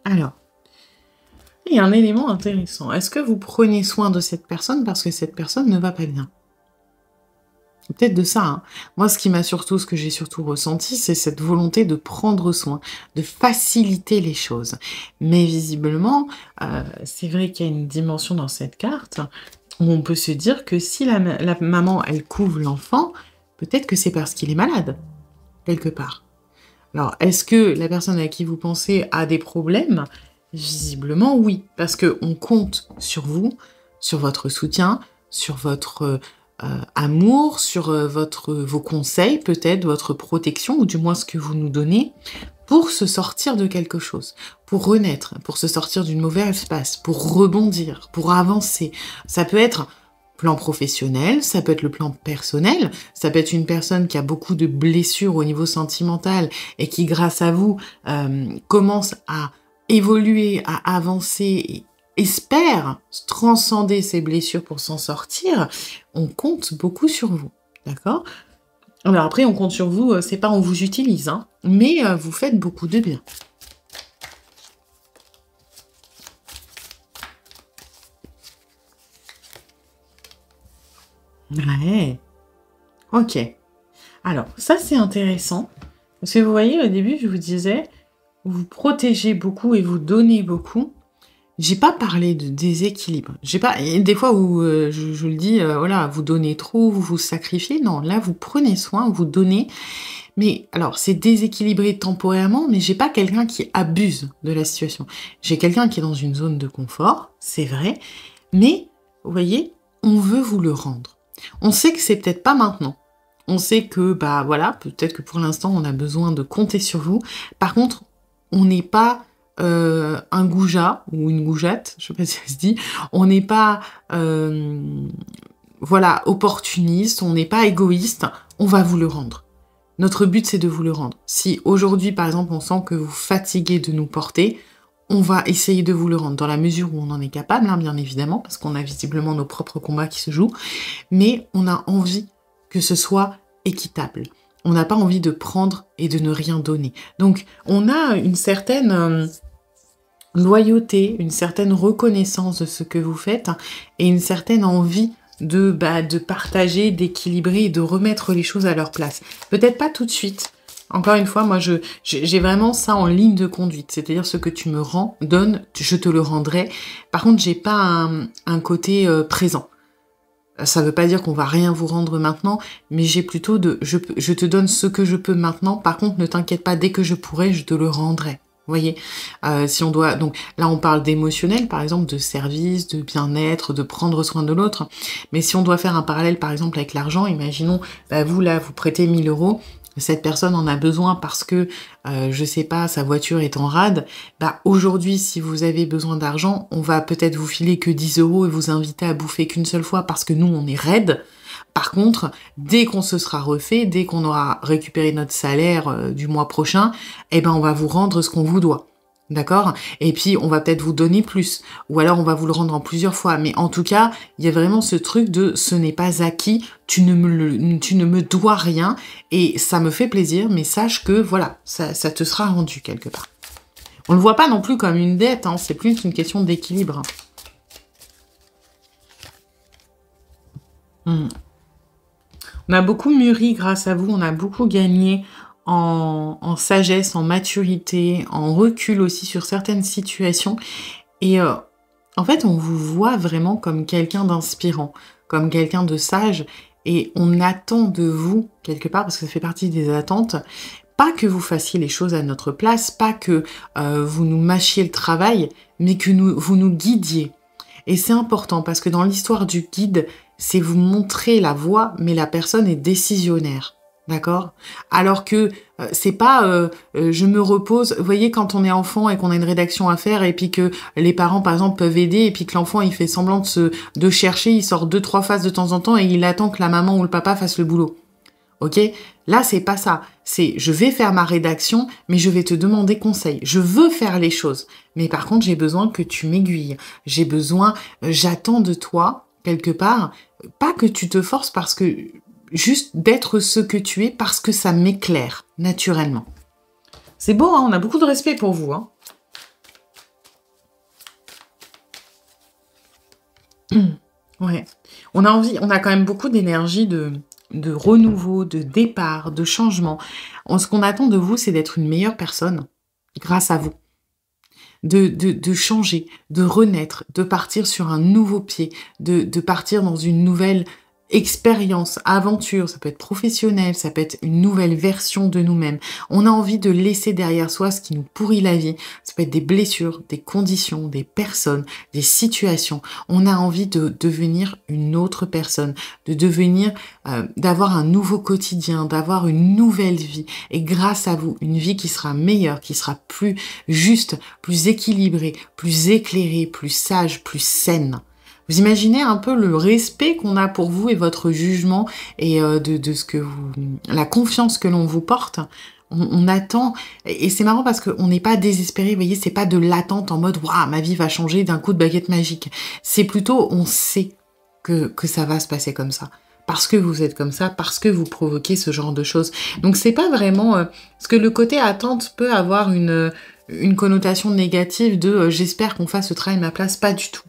Alors, il y a un élément intéressant. Est-ce que vous prenez soin de cette personne parce que cette personne ne va pas bien? Peut-être de ça, hein. Moi, ce que j'ai surtout ressenti, c'est cette volonté de prendre soin, de faciliter les choses. Mais visiblement, c'est vrai qu'il y a une dimension dans cette carte où on peut se dire que si la maman, elle couve l'enfant, peut-être que c'est parce qu'il est malade, quelque part. Alors, est-ce que la personne à qui vous pensez a des problèmes? Visiblement, oui, parce qu'on compte sur vous, sur votre soutien, sur votre amour, sur vos conseils, peut-être, votre protection, ou du moins ce que vous nous donnez, pour se sortir de quelque chose, pour renaître, pour se sortir d'une mauvaise passe, pour rebondir, pour avancer. Ça peut être plan professionnel, ça peut être le plan personnel, ça peut être une personne qui a beaucoup de blessures au niveau sentimental et qui, grâce à vous, commence à évoluer, à avancer et espère transcender ses blessures pour s'en sortir. On compte beaucoup sur vous, d'accord? Alors après, on compte sur vous, c'est pas on vous utilise, hein, mais vous faites beaucoup de bien. Ouais, ok. Alors, ça c'est intéressant, parce que vous voyez, au début, je vous disais, vous protégez beaucoup et vous donnez beaucoup. J'ai pas parlé de déséquilibre. J'ai pas. Et des fois où je le dis, voilà, vous donnez trop, vous vous sacrifiez. Non, là, vous prenez soin, vous donnez. Mais alors, c'est déséquilibré temporairement, mais j'ai pas quelqu'un qui abuse de la situation. J'ai quelqu'un qui est dans une zone de confort, c'est vrai, mais vous voyez, on veut vous le rendre. On sait que c'est peut-être pas maintenant. On sait que, bah voilà, peut-être que pour l'instant, on a besoin de compter sur vous. Par contre, on n'est pas un goujat ou une goujatte, je sais pas si ça se dit. On n'est pas voilà, opportuniste, on n'est pas égoïste, on va vous le rendre. Notre but, c'est de vous le rendre. Si aujourd'hui, par exemple, on sent que vous fatiguez de nous porter, on va essayer de vous le rendre dans la mesure où on en est capable, hein, bien évidemment, parce qu'on a visiblement nos propres combats qui se jouent, mais on a envie que ce soit équitable. On n'a pas envie de prendre et de ne rien donner. Donc, on a une certaine loyauté, une certaine reconnaissance de ce que vous faites et une certaine envie de partager, d'équilibrer et de remettre les choses à leur place. Peut-être pas tout de suite. Encore une fois, moi, j'ai vraiment ça en ligne de conduite. C'est-à-dire ce que tu me donnes, je te le rendrai. Par contre, j'ai pas un côté présent. Ça veut pas dire qu'on va rien vous rendre maintenant, mais j'ai plutôt je te donne ce que je peux maintenant. Par contre, ne t'inquiète pas, dès que je pourrai, je te le rendrai. Vous voyez, si on doit, donc là on parle d'émotionnel, par exemple, de service, de bien-être, de prendre soin de l'autre. Mais si on doit faire un parallèle, par exemple, avec l'argent, imaginons, vous là, vous prêtez 1000 euros, cette personne en a besoin parce que, je sais pas, sa voiture est en rade. Aujourd'hui, si vous avez besoin d'argent, on va peut-être vous filer que 10 euros et vous inviter à bouffer qu'une seule fois parce que nous, on est raide. Par contre, dès qu'on se sera refait, dès qu'on aura récupéré notre salaire du mois prochain, on va vous rendre ce qu'on vous doit. D'accord? Et puis, on va peut-être vous donner plus. Ou alors, on va vous le rendre en plusieurs fois. Mais en tout cas, il y a vraiment ce truc de ce n'est pas acquis, tu ne me dois rien. Et ça me fait plaisir, mais sache que, voilà, ça te sera rendu quelque part. On ne le voit pas non plus comme une dette, hein, c'est plus une question d'équilibre. On a beaucoup mûri grâce à vous, on a beaucoup gagné en sagesse, en maturité, en recul aussi sur certaines situations. Et en fait, on vous voit vraiment comme quelqu'un d'inspirant, comme quelqu'un de sage. Et on attend de vous, quelque part, parce que ça fait partie des attentes, pas que vous fassiez les choses à notre place, pas que vous nous mâchiez le travail, mais que vous nous guidiez. Et c'est important parce que dans l'histoire du guide, c'est vous montrer la voie, mais la personne est décisionnaire. D'accord? Alors que c'est pas je me repose. Vous voyez, quand on est enfant et qu'on a une rédaction à faire et puis que les parents, par exemple, peuvent aider et puis que l'enfant, il fait semblant de chercher, il sort 2-3 phases de temps en temps et il attend que la maman ou le papa fasse le boulot. Ok? Là, c'est pas ça. C'est je vais faire ma rédaction, mais je vais te demander conseil. Je veux faire les choses. Mais par contre, j'ai besoin que tu m'aiguilles. J'attends de toi, quelque part, pas que tu te forces parce que juste d'être ce que tu es parce que ça m'éclaire naturellement. C'est beau, hein, on a beaucoup de respect pour vous. Hein. Ouais. On a quand même beaucoup d'énergie de renouveau, de départ, de changement. Ce qu'on attend de vous, c'est d'être une meilleure personne grâce à vous. De changer, de renaître, de partir sur un nouveau pied, de partir dans une nouvelle expérience, aventure, ça peut être professionnel, ça peut être une nouvelle version de nous-mêmes. On a envie de laisser derrière soi ce qui nous pourrit la vie. Ça peut être des blessures, des conditions, des personnes, des situations. On a envie de devenir une autre personne, de devenir, d'avoir un nouveau quotidien, d'avoir une nouvelle vie. Et grâce à vous, une vie qui sera meilleure, qui sera plus juste, plus équilibrée, plus éclairée, plus sage, plus saine. Vous imaginez un peu le respect qu'on a pour vous et votre jugement et de ce que la confiance que l'on vous porte. On attend, et c'est marrant parce qu'on n'est pas désespéré, vous voyez, c'est pas de l'attente en mode « Waouh, ma vie va changer d'un coup de baguette magique ». C'est plutôt, on sait que ça va se passer comme ça. Parce que vous êtes comme ça, parce que vous provoquez ce genre de choses. Donc c'est pas vraiment... parce que le côté attente peut avoir une connotation négative de j'espère qu'on fasse ce travail à ma place », pas du tout.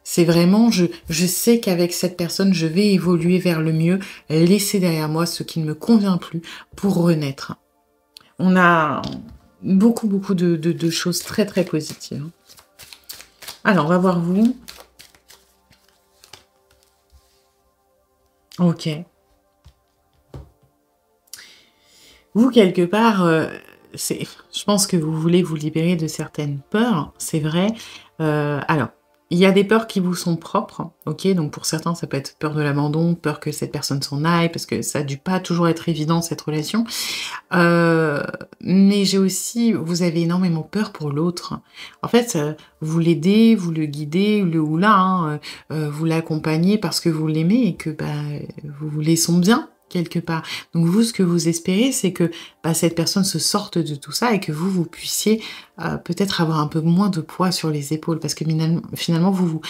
C'est vraiment, je sais qu'avec cette personne, je vais évoluer vers le mieux, laisser derrière moi ce qui ne me convient plus pour renaître. On a beaucoup de choses très très positives. Alors, on va voir vous. Ok. Vous, quelque part, je pense que vous voulez vous libérer de certaines peurs, c'est vrai. Alors, Il y a des peurs qui vous sont propres, ok? Donc pour certains, ça peut être peur de l'abandon, peur que cette personne s'en aille, parce que ça a dû pas toujours être évident cette relation. Heu, mais j'ai aussi vous avez énormément peur pour l'autre. En fait, vous l'aidez, vous le guidez, le ou la, hein, vous l'accompagnez parce que vous l'aimez et que, bah, vous voulez son bien, quelque part. Donc vous, ce que vous espérez, c'est que, bah, cette personne se sorte de tout ça et que vous, vous puissiez, peut-être avoir un peu moins de poids sur les épaules. Parce que finalement, vous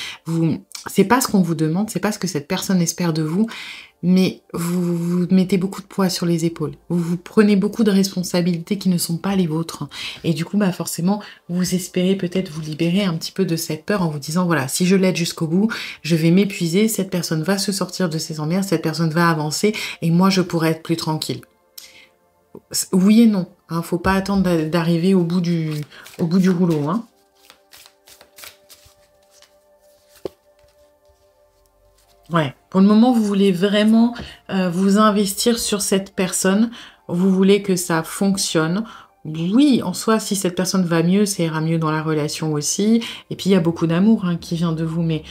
c'est pas ce qu'on vous demande, c'est pas ce que cette personne espère de vous, mais vous mettez beaucoup de poids sur les épaules. Vous prenez beaucoup de responsabilités qui ne sont pas les vôtres. Et du coup, bah forcément, vous espérez peut-être vous libérer un petit peu de cette peur en vous disant, voilà, si je l'aide jusqu'au bout, je vais m'épuiser, cette personne va se sortir de ses emmerdes, cette personne va avancer, et moi, je pourrais être plus tranquille. Oui et non, hein, faut pas attendre d'arriver au bout du rouleau, hein. Ouais, pour le moment, vous voulez vraiment, vous investir sur cette personne. Vous voulez que ça fonctionne. Oui, en soi, si cette personne va mieux, ça ira mieux dans la relation aussi. Et puis, il y a beaucoup d'amour, hein, qui vient de vous. Mais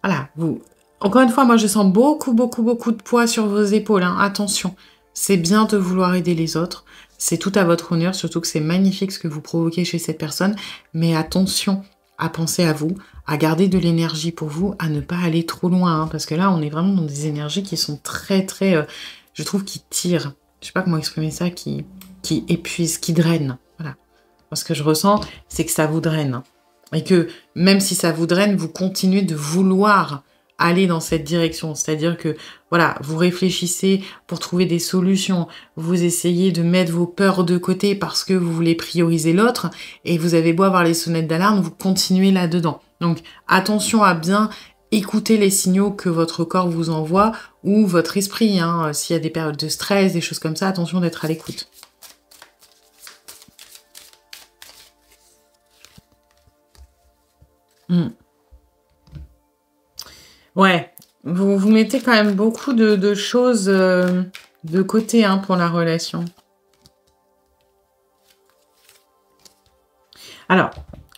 voilà, vous encore une fois, moi, je sens beaucoup, beaucoup, beaucoup de poids sur vos épaules, hein. Attention, c'est bien de vouloir aider les autres. C'est tout à votre honneur, surtout que c'est magnifique ce que vous provoquez chez cette personne. Mais attention à penser à vous, à garder de l'énergie pour vous, à ne pas aller trop loin, hein, parce que là, on est vraiment dans des énergies qui sont très, très, je trouve, qui tirent. Je sais pas comment exprimer ça, qui épuisent, qui drainent. Voilà. Moi, ce que je ressens, c'est que ça vous draine. Et que même si ça vous draine, vous continuez de vouloir aller dans cette direction. C'est-à-dire que, voilà, vous réfléchissez pour trouver des solutions. Vous essayez de mettre vos peurs de côté parce que vous voulez prioriser l'autre. Et vous avez beau avoir les sonnettes d'alarme, vous continuez là-dedans. Donc, attention à bien écouter les signaux que votre corps vous envoie ou votre esprit, hein. S'il y a des périodes de stress, des choses comme ça, attention d'être à l'écoute. Mm. Ouais, vous mettez quand même beaucoup de choses de côté, hein, pour la relation. Alors,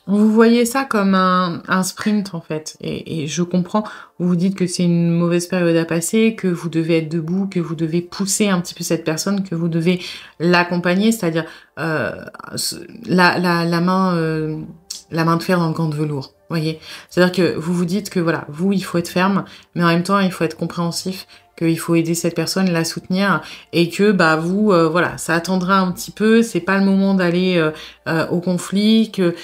vous voyez ça comme un sprint en fait, et je comprends. Vous vous dites que c'est une mauvaise période à passer, que vous devez être debout, que vous devez pousser un petit peu cette personne, que vous devez l'accompagner, c'est-à-dire euh, la main de fer dans le gant de velours. Voyez, c'est-à-dire que vous vous dites que voilà, vous, il faut être ferme, mais en même temps, il faut être compréhensif, qu'il faut aider cette personne, la soutenir, et que bah vous, voilà, ça attendra un petit peu. C'est pas le moment d'aller au conflit. Que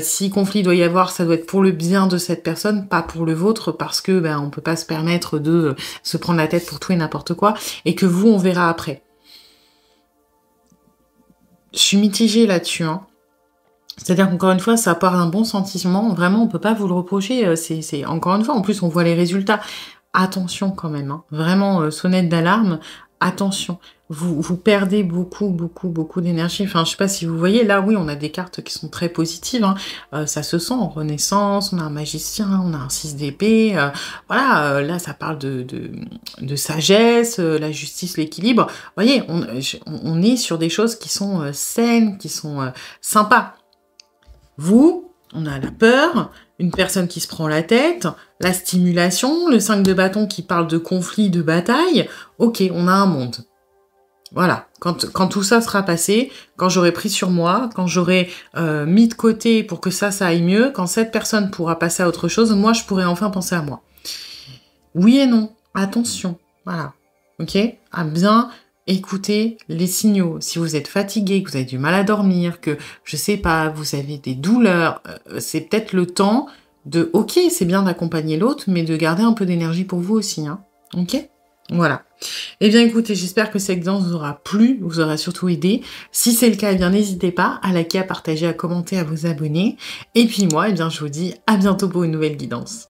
si conflit doit y avoir, ça doit être pour le bien de cette personne, pas pour le vôtre, parce que ben on peut pas se permettre de se prendre la tête pour tout et n'importe quoi. Et que vous, on verra après. Je suis mitigée là-dessus, hein. C'est-à-dire qu'encore une fois, ça part d'un bon sentiment. Vraiment, on peut pas vous le reprocher. C'est encore une fois, en plus, on voit les résultats. Attention quand même, hein. Vraiment, sonnette d'alarme. Attention. Vous perdez beaucoup, beaucoup, beaucoup d'énergie. Enfin, je sais pas si vous voyez. Là, oui, on a des cartes qui sont très positives, hein. Ça se sent en Renaissance. On a un magicien, on a un 6 d'épée. Voilà, là, ça parle de sagesse, la justice, l'équilibre. Vous voyez, on est sur des choses qui sont saines, qui sont sympas. Vous, on a la peur, une personne qui se prend la tête, la stimulation, le 5 de bâton qui parle de conflit, de bataille. Ok, on a un monde. Voilà, quand tout ça sera passé, quand j'aurai pris sur moi, quand j'aurai mis de côté pour que ça aille mieux, quand cette personne pourra passer à autre chose, moi, je pourrai enfin penser à moi. Oui et non, attention, voilà, ok? À bien écouter les signaux. Si vous êtes fatigué, que vous avez du mal à dormir, que, je sais pas, vous avez des douleurs, c'est peut-être le temps de, ok, c'est bien d'accompagner l'autre, mais de garder un peu d'énergie pour vous aussi, hein, ok? Voilà. Eh bien, écoutez, j'espère que cette guidance vous aura plu, vous aura surtout aidé. Si c'est le cas, eh bien, n'hésitez pas à liker, à partager, à commenter, à vous abonner. Et puis moi, eh bien, je vous dis à bientôt pour une nouvelle guidance.